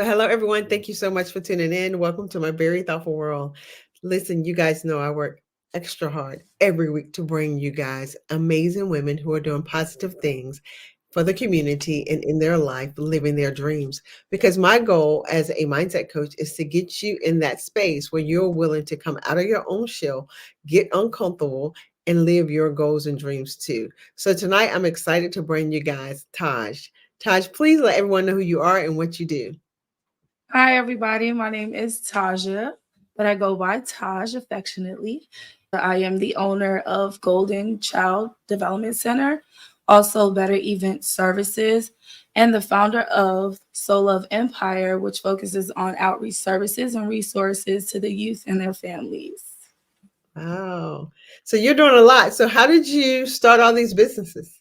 So, hello, everyone. Thank you so much for tuning in. Welcome to my very thoughtful world. Listen, you guys know I work extra hard every week to bring you guys amazing women who are doing positive things for the community and in their life, living their dreams. Because my goal as a mindset coach is to get you in that space where you're willing to come out of your own shell, get uncomfortable, and live your goals and dreams too. So, tonight I'm excited to bring you guys Taj. Taj, please let everyone know who you are and what you do. Hi, everybody. My name is Tajhia, but I go by Taj affectionately. I am the owner of Golden Child Development Center, also Better Event Services, and the founder of Soul of Empire, which focuses on outreach services and resources to the youth and their families. Wow. So you're doing a lot. So how did you start all these businesses?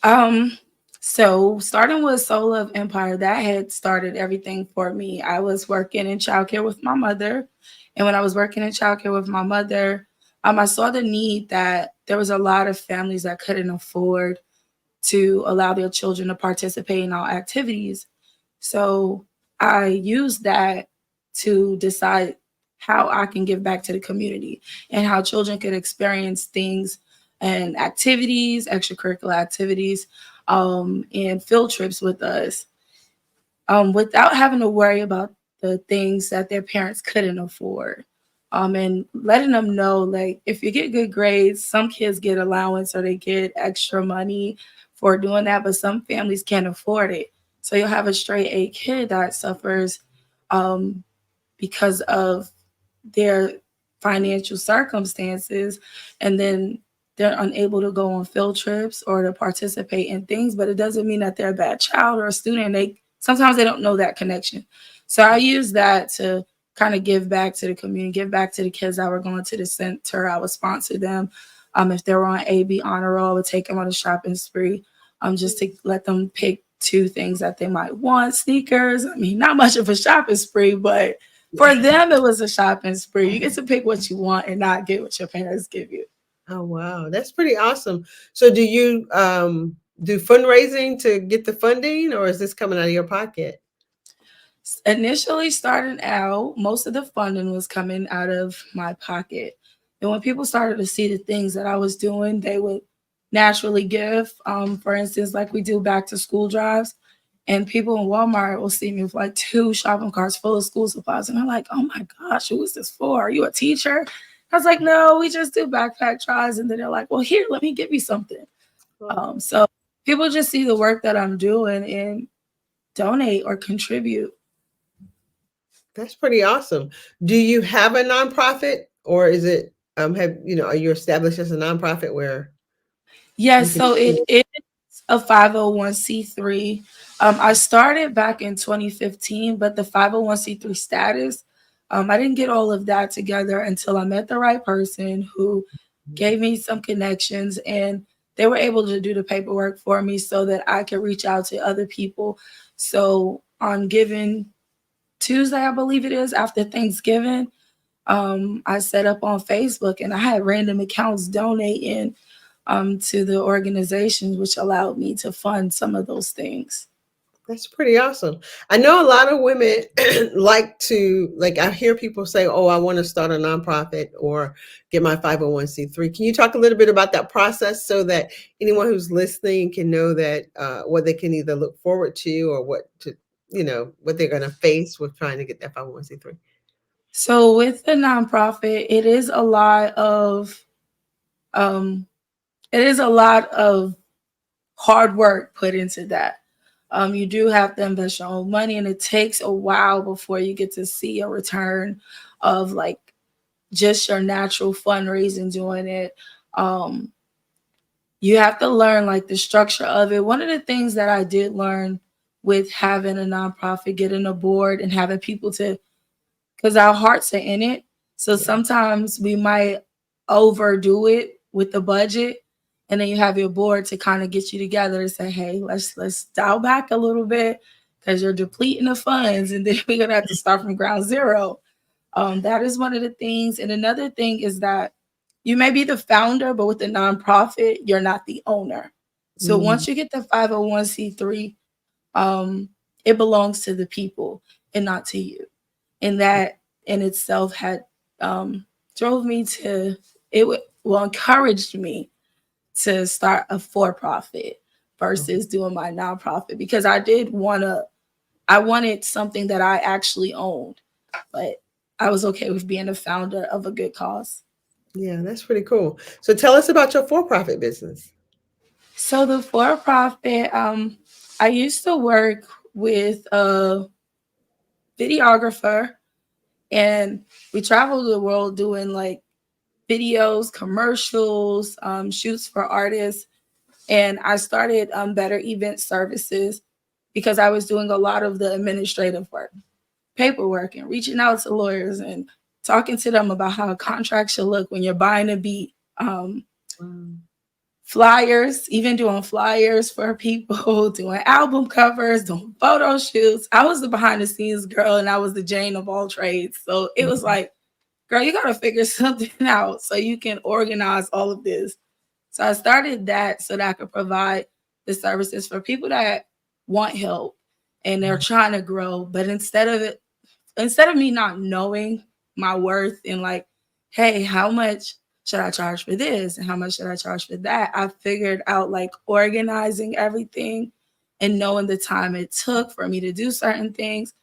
Um, so starting with Soul of Empire, that had started everything for me. I was working in childcare with my mother, and when I was working in childcare with my mother, I saw the need that there was a lot of families that couldn't afford to allow their children to participate in all activities. So I used that to decide how I can give back to the community and how children could experience things and activities, extracurricular activities, and field trips with us without having to worry about the things that their parents couldn't afford. And letting them know, like, if you get good grades, some kids get allowance or they get extra money for doing that, but some families can't afford it. So you'll have a straight A kid that suffers um, because of their financial circumstances, and then they're unable to go on field trips or to participate in things, but it doesn't mean that they're a bad child or a student. They sometimes they don't know that connection. So I use that to kind of give back to the community, give back to the kids that were going to the center. I would sponsor them. If they were on AB honor roll, I would take them on a shopping spree, just to let them pick two things that they might want. Sneakers. I mean, not much of a shopping spree, but for them, it was a shopping spree. You get to pick what you want and not get what your parents give you. Oh wow, that's pretty awesome. So do you do fundraising to get the funding or is this coming out of your pocket? Initially, starting out, most of the funding was coming out of my pocket. And when people started to see the things that I was doing, they would naturally give. For instance, like we do back to school drives, and people in Walmart will see me with like two shopping carts full of school supplies. And I'm like, oh my gosh, who is this for? Are you a teacher? I was like, no, we just do backpack tries. And then they're like, well, here, let me give you something. Oh, So people just see the work that I'm doing and donate or contribute. that's pretty awesome. Do you have a nonprofit or is it have are you established as a nonprofit where you Yes, can so it is a 501c3. I started back in 2015, but the 501c3 status, I didn't get all of that together until I met the right person who gave me some connections, and they were able to do the paperwork for me so that I could reach out to other people. So on Giving Tuesday, I believe it is, after Thanksgiving, I set up on Facebook and I had random accounts donating to the organizations, which allowed me to fund some of those things. That's pretty awesome. I know a lot of women like I hear people say, "Oh, I want to start a nonprofit or get my 501c3." Can you talk a little bit about that process so that anyone who's listening can know that what they can either look forward to or what they're going to face with trying to get that 501c3? So with the nonprofit, um, it is a lot of hard work put into that. You do have to invest your own money, and it takes a while before you get to see a return of like just your natural fundraising doing it. Um, you have to learn like the structure of it. One of the things that I did learn with having a nonprofit, getting a board, and having people to, because our hearts are in it. So Yeah. sometimes we might overdo it with the budget, and then you have your board to kind of get you together and say, "Hey, let's dial back a little bit because you're depleting the funds, and then we're gonna have to start from ground zero." That is one of the things. And another thing is that you may be the founder, but with the nonprofit, you're not the owner. So Mhm. once you get the 501c3, um, it belongs to the people and not to you. And that in itself had drove me to encouraged me to start a for profit Okay. versus doing my nonprofit, because I wanted something that I actually owned, but I was okay with being a founder of a good cause. Yeah, that's pretty cool. So tell us about your for-profit business. So the for profit, I used to work with a videographer, and we traveled the world doing like videos, commercials, shoots for artists. And I started Better Event Services because I was doing a lot of the administrative work, paperwork, and reaching out to lawyers and talking to them about how a contract should look when you're buying a beat. Wow. Flyers, even doing flyers for people, doing album covers, doing photo shoots. I was the behind the scenes girl and I was the Jane of all trades. So it was Mhm. like, girl, you got to figure something out so you can organize all of this. So I started that so that I could provide the services for people that want help and they're trying to grow. But instead of me not knowing my worth and like, hey, how much should I charge for this and how much should I charge for that, I figured out like organizing everything and knowing the time it took for me to do certain things.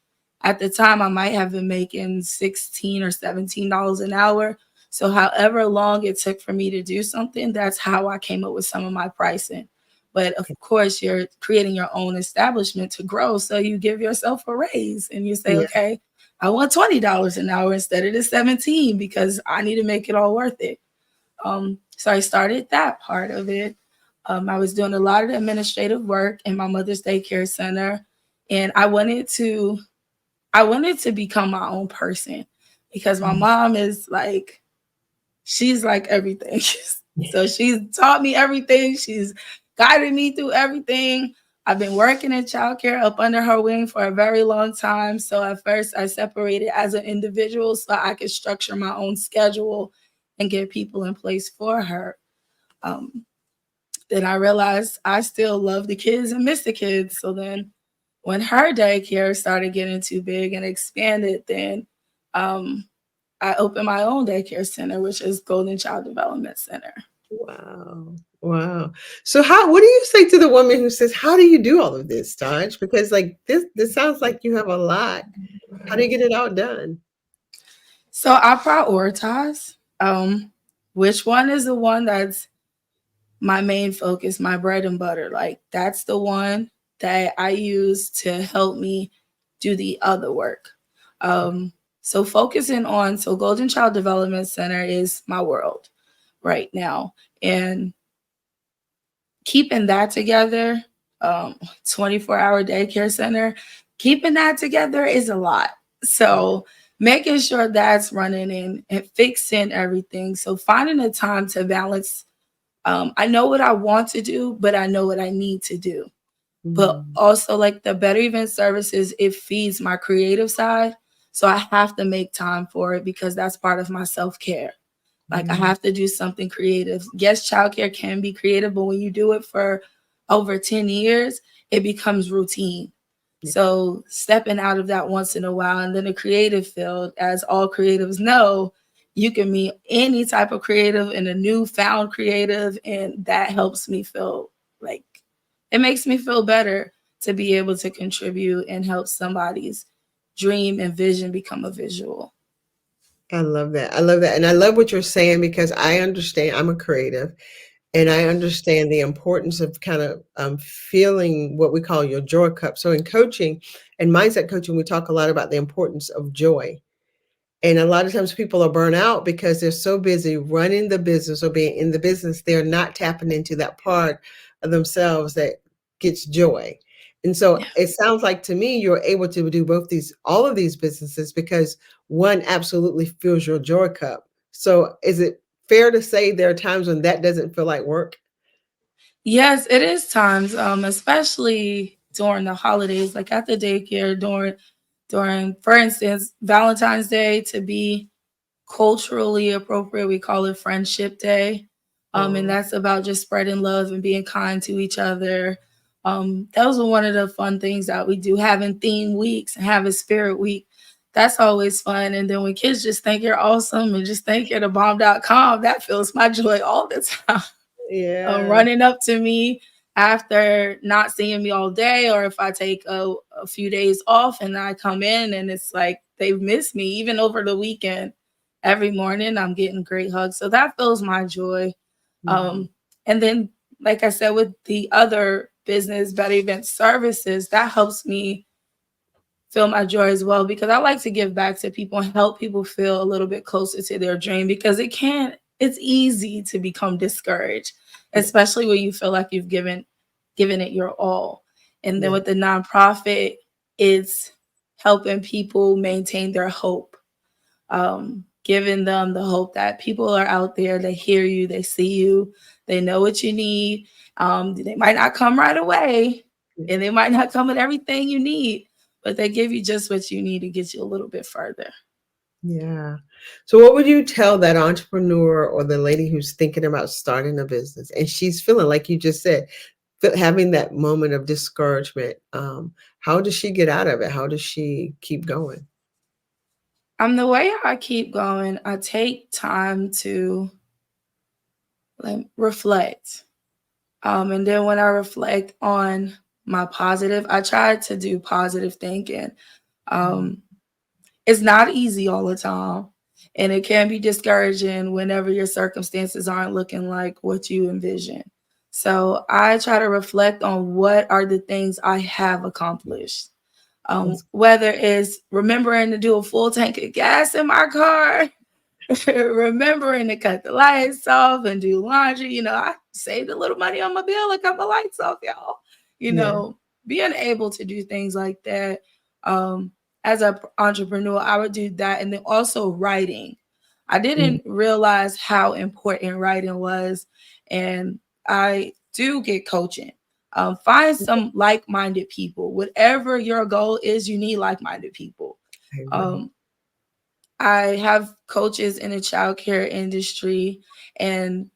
At the time, I might have been making $16 or $17 an hour. So, however long it took for me to do something, that's how I came up with some of my pricing. But of course, you're creating your own establishment to grow. So, you give yourself a raise and you say, Yeah. okay, I want $20 an hour instead of the 17 because I need to make it all worth it. So I started that part of it. I was doing a lot of the administrative work in my mother's daycare center, and I wanted to become my own person because my Mhm. mom is like, she's like everything. So she's taught me everything. She's guided me through everything. I've been working in childcare up under her wing for a very long time. So at first I separated as an individual so I could structure my own schedule and get people in place for her. Um, then I realized I still love the kids and miss the kids. So then when her daycare started getting too big and expanded, then um, I opened my own daycare center, which is Golden Child Development Center. Wow. Wow. So what do you say to the woman who says, how do you do all of this, Taj? Because like this sounds like you have a lot. How do you get it all done? So I prioritize which one is the one that's my main focus, my bread and butter. Like that's the one that I use to help me do the other work. So focusing on Golden Child Development Center is my world right now, and keeping that together, 24-hour daycare center, keeping that together is a lot. So making sure that's running and fixing everything. So finding the time to balance. I know what I want to do, but I know what I need to do. But Mhm. also, like the Better Event Services, it feeds my creative side. So I have to make time for it because that's part of my self care. Like I Mhm. have to do something creative. Yes, childcare can be creative, but when you do it for over 10 years, it becomes routine. Yeah. So stepping out of that once in a while, and then the creative field, as all creatives know, you can meet any type of creative and a newfound creative, and that helps me feel like it makes me feel better to be able to contribute and help somebody's dream and vision become a visual. I love that. I love that. And I love what you're saying because I understand I'm a creative and I understand the importance of kind of feeling what we call your joy cup. So in coaching and mindset coaching, we talk a lot about the importance of joy. And a lot of times people are burnt out because they're so busy running the business or being in the business, they're not tapping into that part of themselves that gets joy. And so it sounds like to me you're able to do all of these businesses because one absolutely fills your joy cup. So is it fair to say there are times when that doesn't feel like work? Yes, it is times, especially during the holidays, like at the daycare during, for instance, Valentine's Day to be culturally appropriate. We call it Friendship Day, and Oh, that's about just spreading love and being kind to each other. Those are one of the fun things that we do, having theme weeks and having spirit week. That's always fun. And then when kids just think you're awesome and just think you're the bomb.com, that fills my joy all the time. Yeah. Running up to me after not seeing me all day, or if I take a few days off and I come in and it's like they've missed me, even over the weekend. Every morning I'm getting great hugs. So that fills my joy. Mhm. Um, and then, like I said, with the other business, Better Event Services, that helps me feel my joy as well, because I like to give back to people and help people feel a little bit closer to their dream, because it's easy to become discouraged, Yeah. especially when you feel like you've given it your all. And then Yeah. with the nonprofit, it's helping people maintain their hope, giving them the hope that people are out there, they hear you, they see you, they know what you need. They might not come right away, Yeah. and they might not come with everything you need, but they give you just what you need to get you a little bit further. Yeah. So what would you tell that entrepreneur or the lady who's thinking about starting a business and she's feeling like you just said, having that moment of discouragement? How does she get out of it? How does she keep going? The way I keep going, I take time to like reflect. And then when I reflect on my positive, I try to do positive thinking. Mhm. Um, it's not easy all the time. And it can be discouraging whenever your circumstances aren't looking like what you envision. So I try to reflect on what are the things I have accomplished. That's Whether it's remembering to do a full tank of gas in my car, remembering to cut the lights off and do laundry. I saved a little money on my bill and cut my lights off, y'all. You yeah. know, being able to do things like that. Um, as an entrepreneur, I would do that. And then also writing. I Mm. didn't realize how important writing was. And I do get coaching. Find some like minded people. Whatever your goal is, you need like minded people. I agree. Um, I have coaches in the childcare industry, and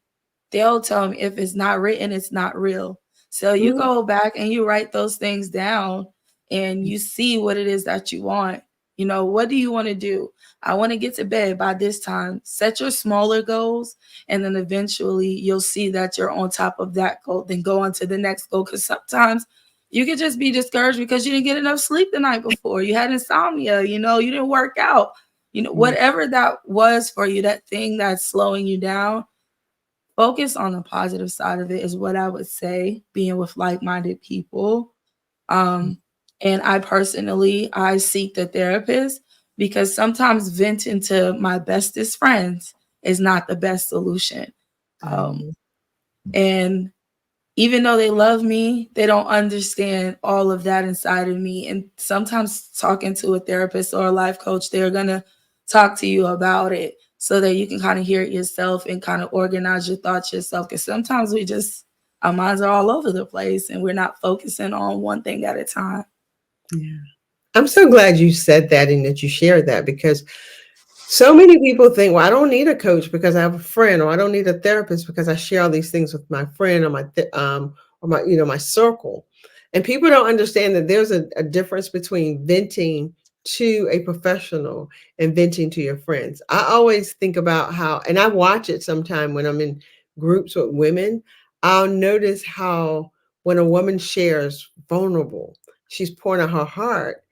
they'll tell me if it's not written, it's not real. So you Mhm. go back and you write those things down and you see what it is that you want. What do you want to do? I want to get to bed by this time. Set your smaller goals, and then eventually you'll see that you're on top of that goal. Then go on to the next goal, because sometimes you could just be discouraged because you didn't get enough sleep the night before. You had insomnia, you didn't work out. Mm. Whatever that was for you, that thing that's slowing you down, focus on the positive side of it is what I would say, being with like-minded people. Um, and I seek the therapist, because sometimes venting to my bestest friends is not the best solution. I Um, know. and even though they love me, they don't understand all of that inside of me. And sometimes talking to a therapist or a life coach, they're going to talk to you about it so that you can kind of hear it yourself and kind of organize your thoughts yourself. Because sometimes our minds are all over the place and we're not focusing on one thing at a time. Yeah. I'm so glad you said that and that you shared that because so many people think, well, I don't need a coach because I have a friend, or I don't need a therapist because I share all these things with my friend or my circle. And people don't understand that there's a difference between venting to a professional and venting to your friends. I always think about how, and I watch it sometime when I'm in groups with women, I'll notice how when a woman shares vulnerable, she's pouring out her heart,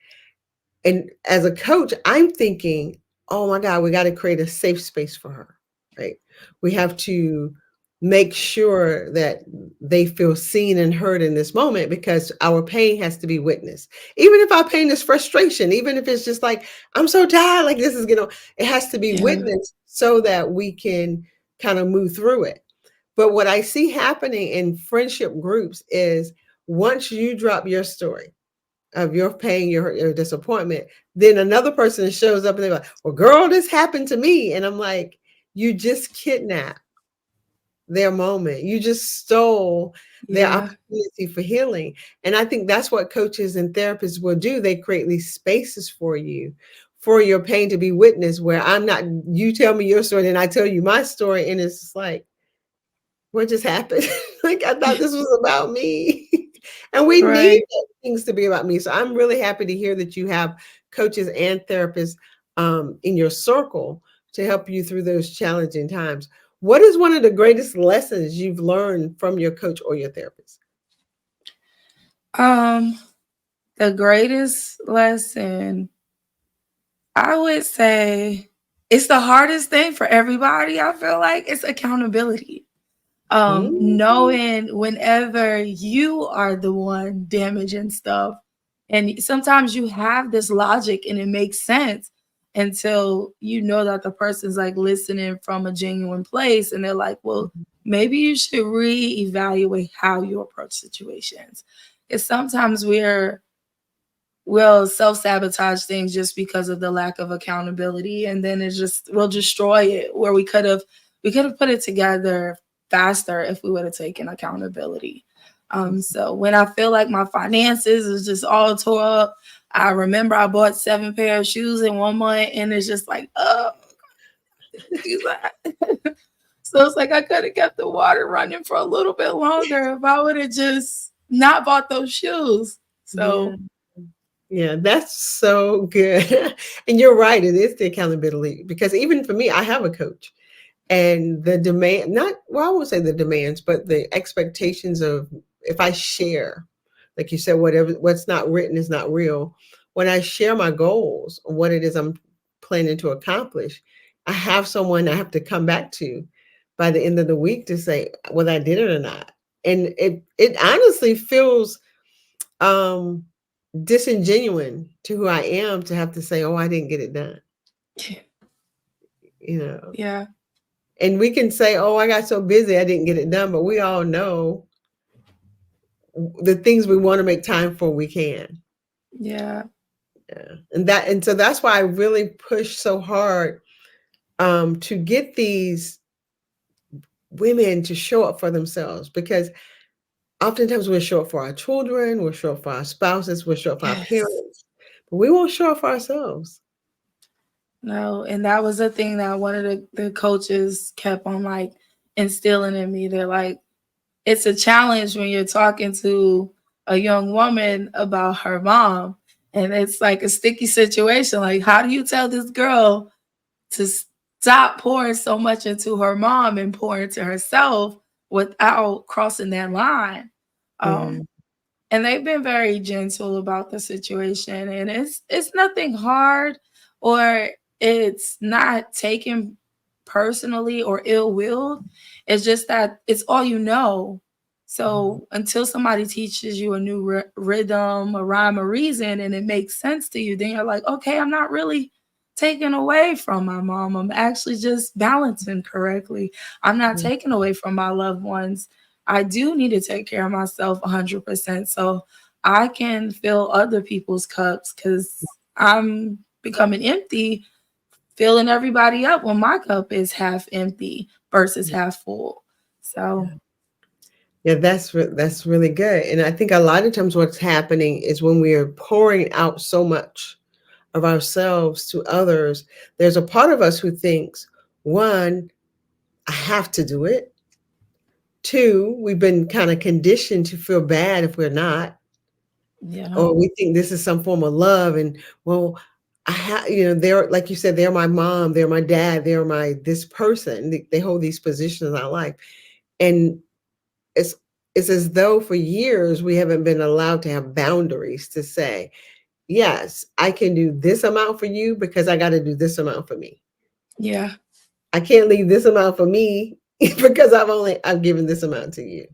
and as a coach, I'm thinking, oh my God, we got to create a safe space for her, right? We have to make sure that they feel seen and heard in this moment because our pain has to be witnessed. Even if our pain is frustration, even if it's just like, I'm so tired, like this is, it has to be Yeah. witnessed so that we can kind of move through it. But what I see happening in friendship groups is once you drop your story, of your pain, your disappointment, then another person shows up and they're like, well, girl, this happened to me. And I'm like, you just kidnapped their moment. You just stole their Yeah. opportunity for healing. And I think that's what coaches and therapists will do. They create these spaces for you, for your pain to be witnessed, where I'm not, you tell me your story and I tell you my story. And it's just like, what just happened? Like, I thought this was about me. And we need Right. things to be about me. So I'm really happy to hear that you have coaches and therapists in your circle to help you through those challenging times. What is one of the greatest lessons you've learned from your coach or your therapist? Um, the greatest lesson, I would say, it's the hardest thing for everybody. I feel like it's accountability. Mm, Knowing whenever you are the one damaging stuff, and sometimes you have this logic and it makes sense until you know that the person's like listening from a genuine place, and they're like, well, maybe you should reevaluate how you approach situations. Because sometimes we'll self-sabotage things just because of the lack of accountability, and then it just will destroy it, where we could have put it together faster if we would have taken accountability. So when I feel like my finances is just all tore up, I remember I bought 7 pair of shoes in 1 month, and it's just like, oh, do that. So it's like I could have kept the water running for a little bit longer if I would have just not bought those shoes. yeah. So Yeah, that's so good. And you're right, it is the accountability because even for me, I have a coach. And the demand, not, well, I won't say the demands, but the expectations of if I share, like you said, whatever, what's not written is not real. When I share my goals, what it is I'm planning to accomplish, I have someone I have to come back to by the end of the week to say whether I did it or not. And it honestly feels um disingenuous to who I am to have to say, oh, I didn't get it done, you know. yeah, And we can say, oh, I got so busy, I didn't get it done. But we all know the things we want to make time for, we can. yeah. Yeah. And so that's why I really push so hard to get these women to show up for themselves because oftentimes we'll show up for our children, we'll show up for our spouses, we'll show up for our Yes. parents, but we won't show up for ourselves. No, and that was the thing that one of the coaches kept on like instilling in me. They're like, it's a challenge when you're talking to a young woman about her mom. And it's like a sticky situation. Like, how do you tell this girl to stop pouring so much into her mom and pour into herself without crossing that line? Yeah. Um, and they've been very gentle about the situation, and it's nothing hard, or it's not taken personally or ill-willed. It's just that it's all you know. Mhm. So until somebody teaches you a new rhythm, a rhyme, a reason, and it makes sense to you, then you're like, okay, I'm not really taken away from my mom, I'm actually just balancing correctly. I'm not Yeah. taken away from my loved ones. I do need to take care of myself 100% so I can fill other people's cups, because I'm becoming empty, filling everybody up when my cup is half empty versus half full. So, Yeah, that's really good. And I think a lot of times what's happening is when we are pouring out so much of ourselves to others, there's a part of us who thinks, one, I have to do it. Two, we've been kind of conditioned to feel bad if we're not, yeah, or we think this is some form of love. And well, they're like you said, they're my mom, they're my dad, they're my this person. They hold these positions in our life, and it's it's as though for years we haven't been allowed to have boundaries to say, yes, I can do this amount for you because I got to do this amount for me. yeah, I can't leave this amount for me because I've given this amount to you.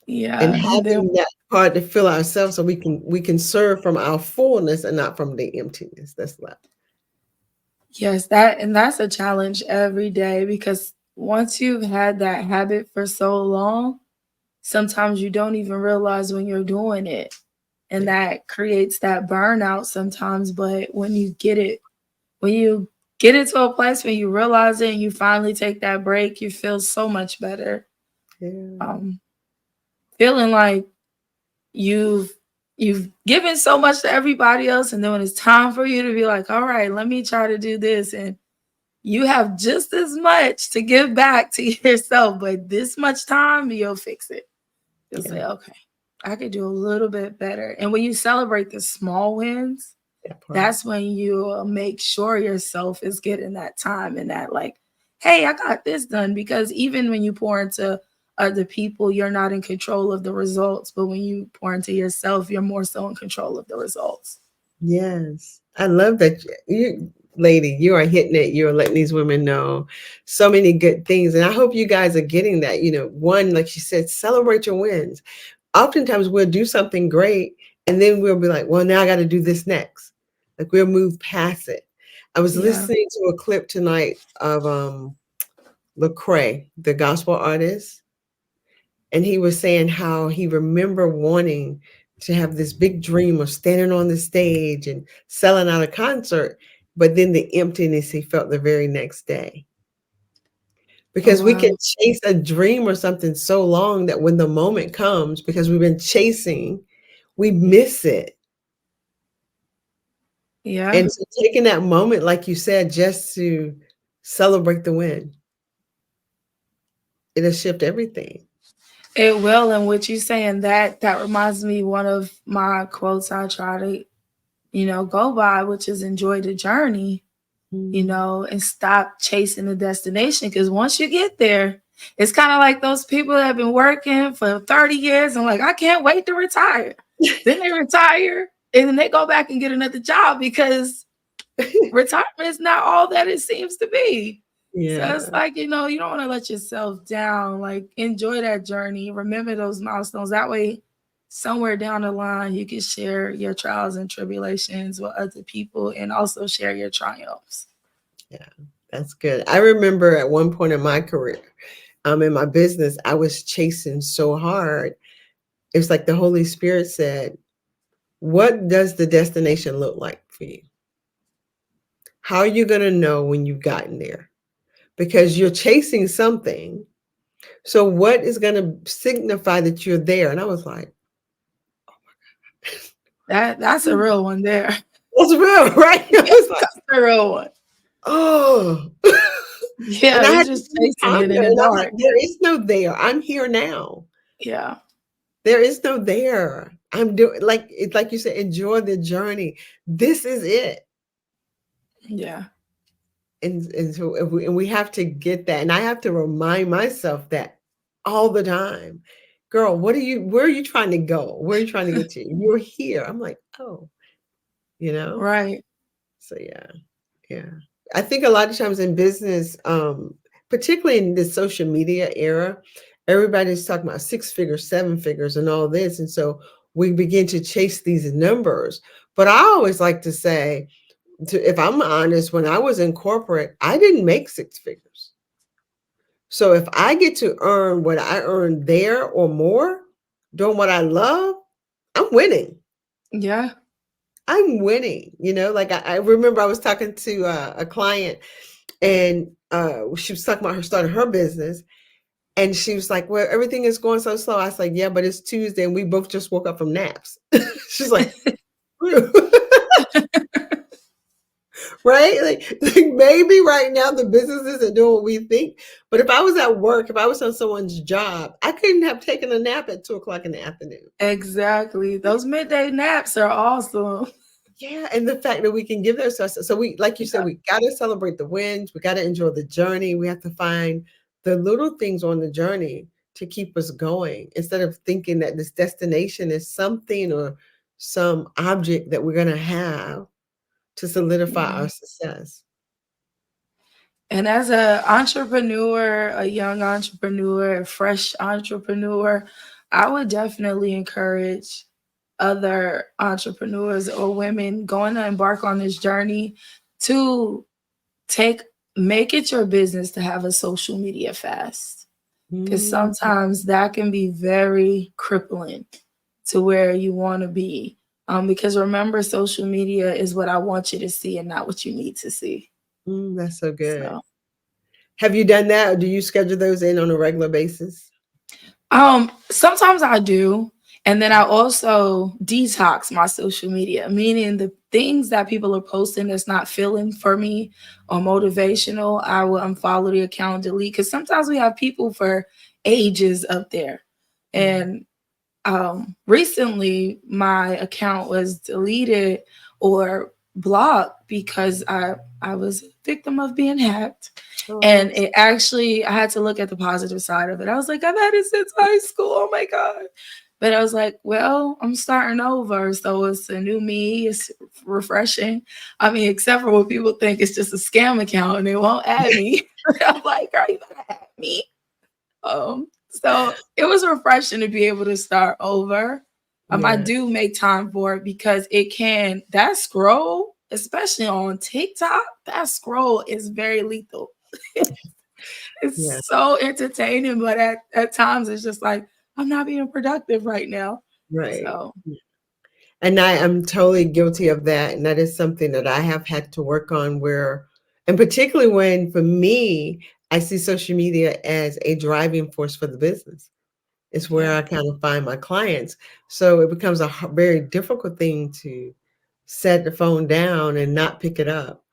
And yeah. And then, having that part to fill ourselves so we can serve from our fullness and not from the emptiness that's left. yes, that's a challenge every day, because once you've had that habit for so long, sometimes you don't even realize when you're doing it. And Yeah. that creates that burnout sometimes. But when you get it to a place when you realize it and you finally take that break, you feel so much better. Yeah. Um, Feeling like you've you've given so much to everybody else, and then when it's time for you to be like, all right, let me try to do this, and you have just as much to give back to yourself, but this much time, you'll fix it. You'll Yeah, say, okay, I could do a little bit better. And when you celebrate the small wins, that part. that's when you make sure yourself is getting that time and that, like, hey, I got this done. Because even when you pour into other people, you're not in control of the results. But when you pour into yourself, you're more so in control of the results. Yes. I love that you, lady, you are hitting it. You're letting these women know so many good things. And I hope you guys are getting that. One, like she said, celebrate your wins. Oftentimes we'll do something great and then we'll be like, well, now I got to do this next. Like we'll move past it. I was Yeah. listening to a clip tonight of Lecrae, the gospel artist, and he was saying how he remember wanting to have this big dream of standing on the stage and selling out a concert, but then the emptiness he felt the very next day. Oh, Because we can wow. chase a dream or something so long that when the moment comes, because we've been chasing, we miss it. Yeah. And so taking that moment, like you said, just to celebrate the win, it'll shift everything. It will. And what you saying, that reminds me one of my quotes I try to, go by, which is enjoy the journey, Mm. and stop chasing the destination. Because once you get there, it's kind of like those people that have been working for 30 years and like, I can't wait to retire. Then they retire and then they go back and get another job because retirement is not all that it seems to be. So it's Yeah. like, you don't want to let yourself down. Like, enjoy that journey. Remember those milestones. That way, somewhere down the line, you can share your trials and tribulations with other people and also share your triumphs. Yeah, that's good. I remember at one point in my career, in my business, I was chasing so hard. It was like the Holy Spirit said, what does the destination look like for you? How are you going to know when you've gotten there? Because you're chasing something. So, what is going to signify that you're there? And I was like, That's a real one there. that's real, right? I was like, That's a real one. oh. Yeah, And I you had to just really chasing it ponder. in the And I'm like, dark. there is no there. I'm here now. Yeah. There is no there. I'm doing like it's like you said, enjoy the journey. This is it. Yeah. And so if we have to get that. And I have to remind myself that all the time. Girl, where are you trying to go? Where are you trying to get to? You're here. I'm like, oh, you know? Right. So yeah. Yeah. I think a lot of times in business, particularly in the social media era, everybody's talking about six figures, seven figures, and all this. And so we begin to chase these numbers. But I always like to say, if I'm honest, when I was in corporate, I didn't make six figures. So if I get to earn what I earned there or more, doing what I love, I'm winning. Yeah. I'm winning. Like I remember I was talking to a client and she was talking about her starting her business. And she was like, well, everything is going so slow. I was like, yeah, but it's Tuesday and we both just woke up from naps. She's like, right? Like maybe right now the business isn't doing what we think. But if I was at work, if I was on someone's job, I couldn't have taken a nap at 2 o'clock in the afternoon. Exactly. Those midday naps are awesome. Yeah, and the fact that we can give ourselves so we like you said, Yeah. we gotta celebrate the wins, we gotta enjoy the journey. We have to find the little things on the journey to keep us going instead of thinking that this destination is something or some object that we're gonna have to solidify Yeah. our success. And as a entrepreneur, a young entrepreneur, a fresh entrepreneur, I would definitely encourage other entrepreneurs or women going to embark on this journey to take make it your business to have a social media fast. Because Mm, sometimes that can be very crippling to where you want to be. Because remember, social media is what I want you to see and not what you need to see. that's so good. So, Have you done that, or do you schedule those in on a regular basis? sometimes I do. And then I also detox my social media, meaning the things that people are posting that's not feeling for me or motivational, I will unfollow the account, delete. Because sometimes we have people for ages up there. Yeah. And recently my account was deleted or blocked because I was a victim of being hacked. And Oh, it actually, I had to look at the positive side of it. I was like, I've had it since high school. Oh my God. But I was like, well, I'm starting over. So it's a new me. It's refreshing. I mean, except for what people think it's just a scam account and they won't add me. I'm like, are you going to add me? So it was refreshing to be able to start over. I yeah, do make time for it because it can, that scroll, especially on TikTok, that scroll is very lethal. yeah, It's so entertaining, but at times it's just like, I'm not being productive right now. right. So And I am totally guilty of that. And that is something that I have had to work on where, and particularly when for me, I see social media as a driving force for the business. It's where yeah. I kind of find my clients. So it becomes a very difficult thing to set the phone down and not pick it up.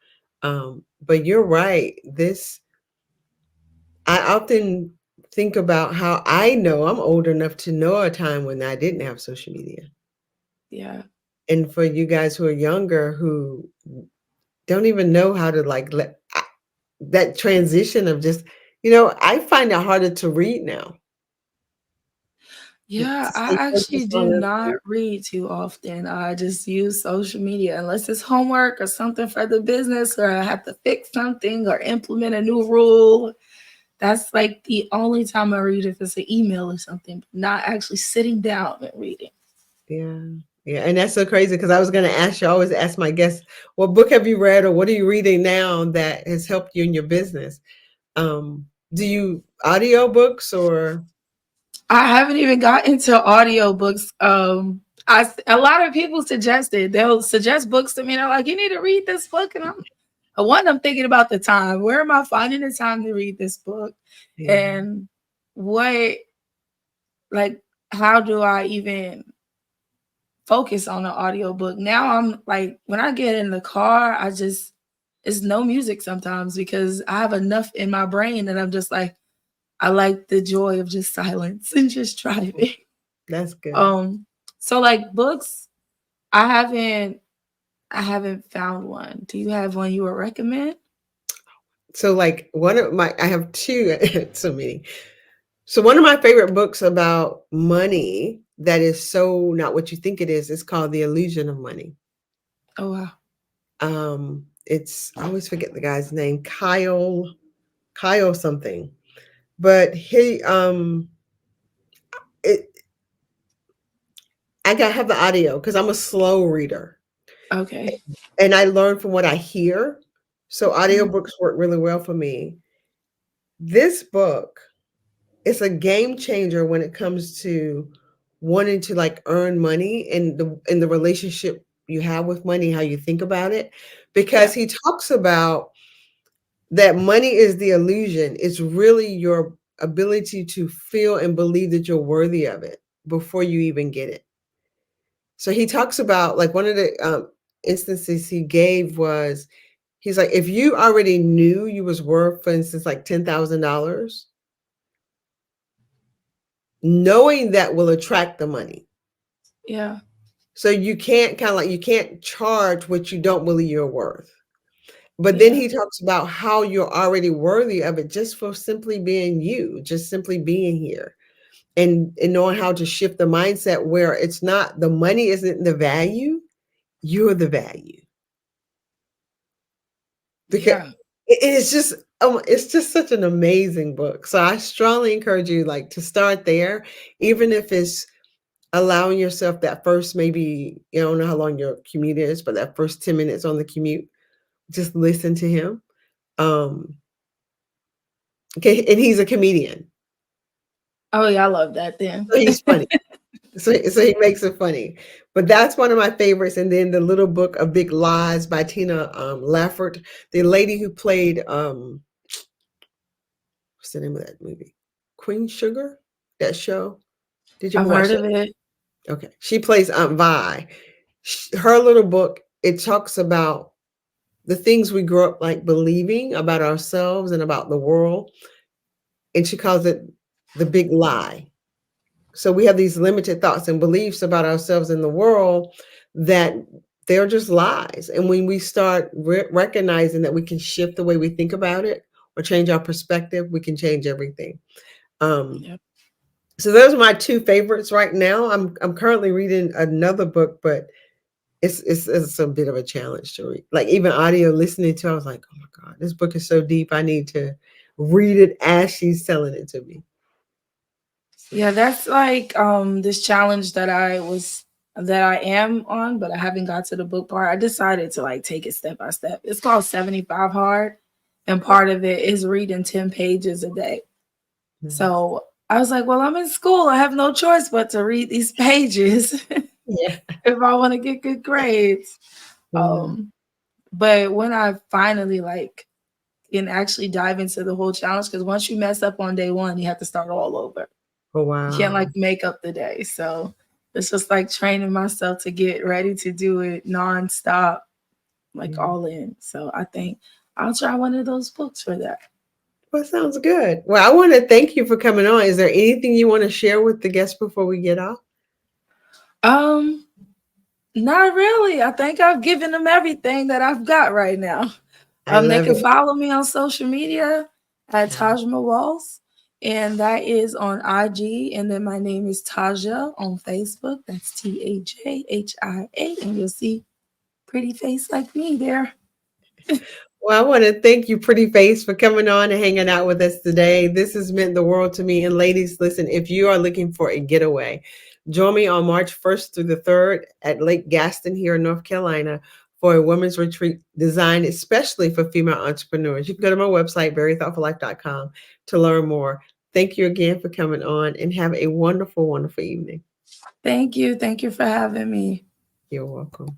But you're right. I often think about how I know I'm old enough to know a time when I didn't have social media. Yeah. And for you guys who are younger who don't even know how to like that transition of just, I find it harder to read now. Yeah, To I stay actually focused do on not it. read too often. I just use social media unless it's homework or something for the business or I have to fix something or implement a new rule. That's like the only time I read if it's an email or something, but not actually sitting down and reading. Yeah. Yeah. And that's so crazy because I was going to ask you, I always ask my guests, what book have you read or what are you reading now that has helped you in your business? Do you audio books or? I haven't even got into audiobooks. A lot of people suggested they'll suggest books to me. And they're like, you need to read this book, and I'm thinking about the time. Where am I finding the time to read this book? Yeah. And what like how do I even focus on an audiobook? Now I'm like when I get in the car, it's no music sometimes because I have enough in my brain that I'm just like I like the joy of just silence and just driving. That's good. Um, so like books, I haven't I haven't found one. Do you have one you would recommend? So like I have two, so many. So one of my favorite books about money that is so not what you think it is called The Illusion of Money. Oh wow. It's I always forget the guy's name, Kyle something. But it I got have the audio because I'm a slow reader Okay. and I learn from what I hear. So Mhm. audiobooks work really well for me. This book is a game changer when it comes to wanting to like earn money and the relationship you have with money, how you think about it. Because Yeah. he talks about that money is the illusion. It's really your ability to feel and believe that you're worthy of it before you even get it. So he talks about like one of the instances he gave was he's like, if you already knew you was worth, for instance, like $10,000, knowing that will attract the money. Yeah. So you can't kind of like you can't charge what you don't believe you're worth. But then Yeah. he talks about how you're already worthy of it just for simply being you, just simply being here. And knowing how to shift the mindset where it's not the money isn't the value, you're the value. Because Yeah. it's just such an amazing book. So I strongly encourage you like to start there, even if it's allowing yourself that first maybe you don't know how long your commute is, but that first 10 minutes on the commute, just listen to him. Um, okay, and he's a comedian, Oh yeah, I love that then. so he's funny. So he makes it funny. But that's one of my favorites. And then the little book of Big Lies by Tina Laffert, the lady who played what's the name of that movie? Queen Sugar, that show. Did you ever I've watch heard that? of it. Okay. She plays Aunt Vi. Her little book, it talks about the things we grew up like believing about ourselves and about the world. And she calls it the big lie. So we have these limited thoughts and beliefs about ourselves in the world that they're just lies. And when we start recognizing that we can shift the way we think about it or change our perspective, we can change everything. Um, Yep. so those are my two favorites right now. I'm currently reading another book, but it's a bit of a challenge to read. Like even audio listening to, I was like, oh my God, this book is so deep. I need to read it as she's telling it to me. Yeah, that's like this challenge that I am on, but I haven't got to the book part. I decided to like take it step by step. It's called 75 Hard, and part of it is reading 10 pages a day. Nice. So I was like, well, I'm in school. I have no choice but to read these pages Yeah. if I want to get good grades. Mhm. Um, but when I finally like can actually dive into the whole challenge, because once you mess up on day one, you have to start all over. Oh You can't wow. like make up the day. So it's just like training myself to get ready to do it nonstop, like Yeah. all in. So I think I'll try one of those books for that. Well, sounds good. Well, I want to thank you for coming on. Is there anything you want to share with the guests before we get off? Um, Not really. I think I've given them everything that I've got right now. I They love can it. follow me on social media at Yeah. Tajhia Walser, and that is on IG. And then my name is Tajhia on Facebook. That's Tajhia, and you'll see pretty face like me there. Well, I want to thank you, Pretty Face, for coming on and hanging out with us today. This has meant the world to me. And ladies, listen, if you are looking for a getaway, join me on March 1st through the 3rd at Lake Gaston here in North Carolina for a women's retreat designed especially for female entrepreneurs. You can go to my website, verythoughtfullife.com, to learn more. Thank you again for coming on and have a wonderful, wonderful evening. Thank you. Thank you for having me. You're welcome.